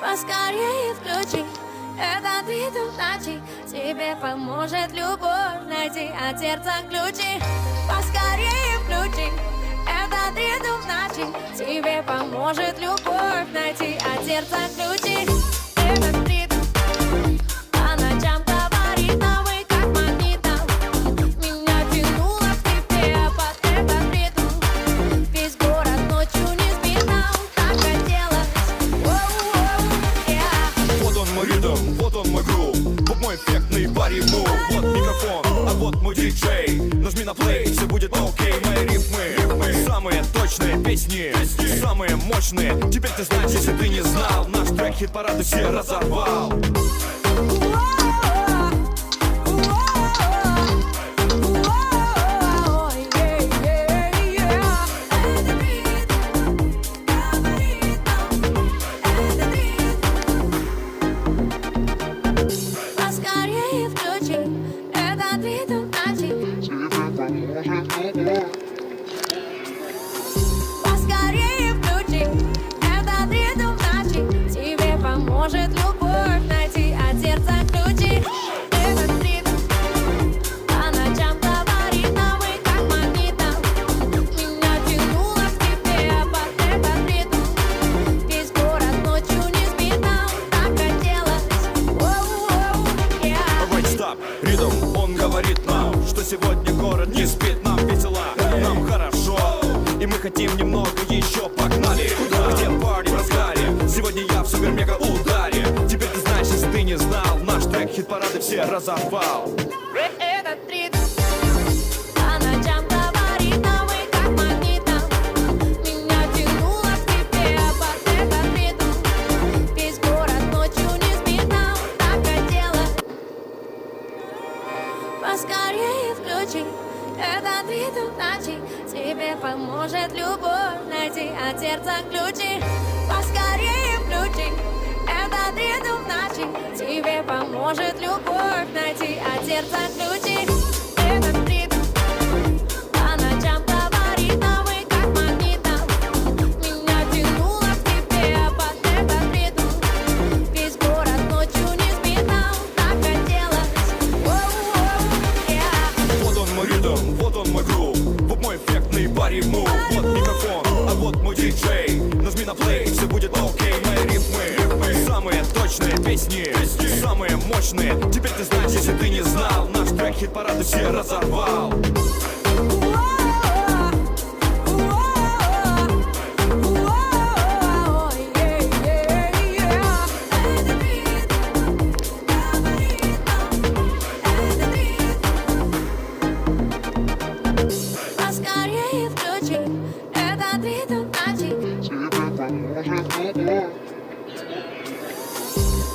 Поскорее включи этот ритм ночи. Тебе поможет любовь найти от сердца ключи. Поскорее включи этот ритм ночи. Тебе поможет любовь найти от сердца ключи. Этот ритм по ночам говорит новый, как магнитом. Меня тянуло к тебе под этот ритм. Весь город ночью не спит, нам так хотелось. Вот он мой ритм, вот он мой грув, вот мой эффектный пари-мув. Вот микрофон, а вот мой диджей. Нажми на плей, все будет окей. Мои рифмы самые точные песни, самые мощные. Теперь ты знаешь, если ты не знал, наш трек хит-парады все разорвал. Поскорее включи этот ритм ночи. Поскорее включи этот ритм ночи. Тебе поможет любовь найти от сердца ключи. Этот ритм по ночам говорит новый, как магнитом. Меня тянуло к тебе под этот ритм. Весь город ночью не спит, нам так хотелось. Alright, stop. Ритм, он говорит нам, что сегодня город не спит. Нам весело, нам хорошо, и мы хотим немного еще. Погнали, где парни в разгаре. Сегодня я в супер-мега-ударе. Теперь ты знаешь, если ты не знал, наш трек хит-парады все разорвал. Этот ритм по ночам говорит новый, как магнитом. Меня тянуло к тебе под этот ритм. Весь город ночью не спит, нам так хотелось. Поскорее включи этот ритм ночи. Тебе поможет любовь найти от сердца ключи. Поскорее включи этот ритм ночи. Тебе поможет любовь найти от сердца ключи. Этот ритм по ночам говорит новый, как магнитом. Меня тянуло к тебе под этот ритм. Весь город ночью не спит, нам так хотелось. Вот он мой ритм, вот он мой грув, вот мой эффектный пари-мув. Вот микрофон, а вот мой диджей. Нажми на плей, все будет окей. Мои рифмы самые точные песни, самые мощные. Теперь ты знаешь, если ты не знал, наш трек хит-парады все разорвал. Поскорее включи этот ритм ночи.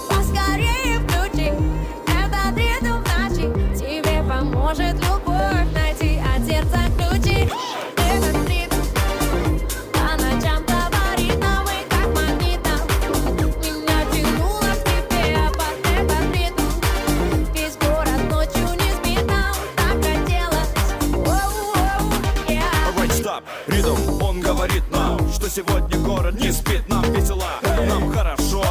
Поскорее включи этот ритм ночи. Тебе поможет любовь найти от сердца ключи. Этот ритм по ночам говорит новый, как магнитом. Меня тянуло к тебе под этот ритм. Весь город ночью не спит, нам так хотелось. Alright, stop. Ритм, он говорит нам, что сегодня город не спит. Нам весело, нам хорошо,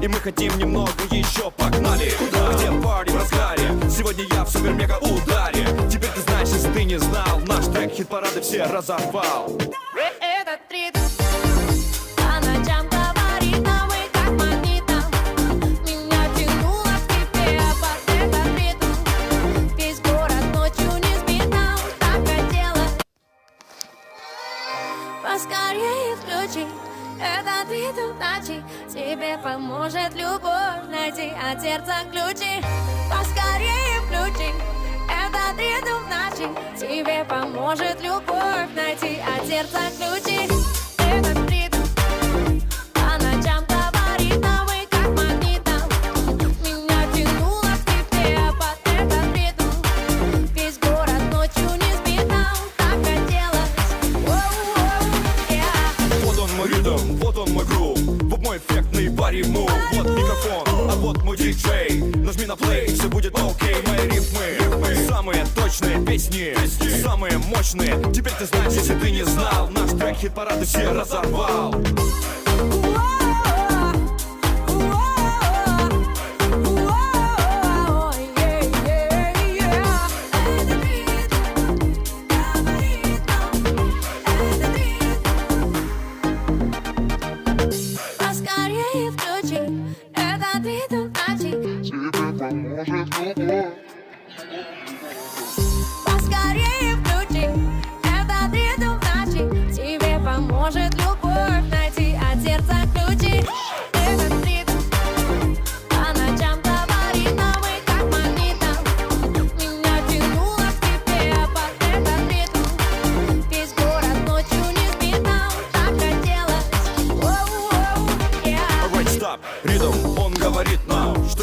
и мы хотим немного еще. Погнали, где парни в разгаре. Сегодня я в супер-мега-ударе. Теперь ты знаешь, если ты не знал, наш трек хит-парады все разорвал. Этот ритм по ночам говорит новый, как магнитом. Меня тянуло к тебе под этот ритм. Весь город ночью не спит, нам так хотелось. Поскорее включи этот ритм ночи. Тебе поможет любовь найти от сердца ключи. Поскорее включи этот ритм ночи. Тебе поможет любовь найти от сердца ключи. Этот ритм по ночам говорит новый, как магнитом. Меня тянуло к тебе под этот ритм. Весь город ночью не спит, нам так хотелось. Вот он мой ритм, вот он мой грув, вот мой эффектный пари-мув. Вот микрофон, а вот мой диджей. Нажми на плей, все будет окей. Мои рифмы самые точные песни, самые мощные. Теперь ты знаешь, если ты не знал, наш трек хит-парады все разорвал.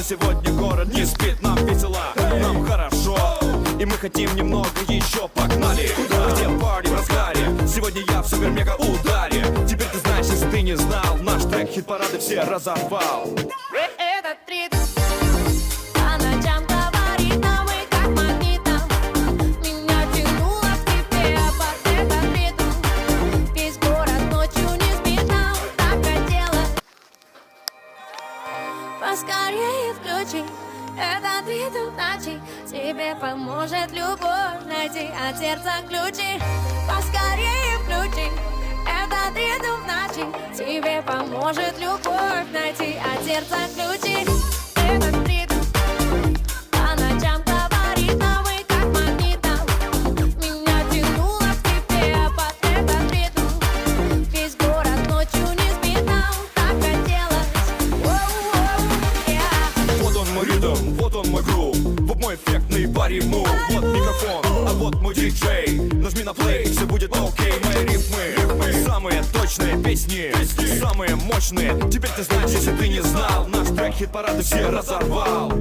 сегодня город не спит. Нам весело, нам хорошо, и мы хотим немного еще. Погнали! Где парни в разгаре? Сегодня я в супер-мега-ударе. Теперь ты знаешь, если ты не знал, наш трек хит-парады все разорвал. Этот ритм по ночам говорит нам и как магнитом. Меня тянуло к тебе под этот ритм. Весь город ночью не спит, нам так хотелось. Поскорее включи этот ритм ночи. Тебе поможет любовь найти от сердца ключи. Поскорее включи этот ритм ночи. Тебе поможет любовь найти от сердца ключи. Этот ритм по ночам говорит нам и как магнитом. Меня тянуло к тебе под этот ритм. Весь город ночью не спит, нам так хотелось. Воу-воу, yeah. Вот он мой ритм, вот он мой грув, вот мой эффектный пари-мув. Вот микрофон, а вот мой диджей. Нажми на плей, и все будет окей. Мои рифмы, самые точные песни, самые мощные. Теперь ты знаешь, если ты не знал, наш трек хит-парады все разорвал.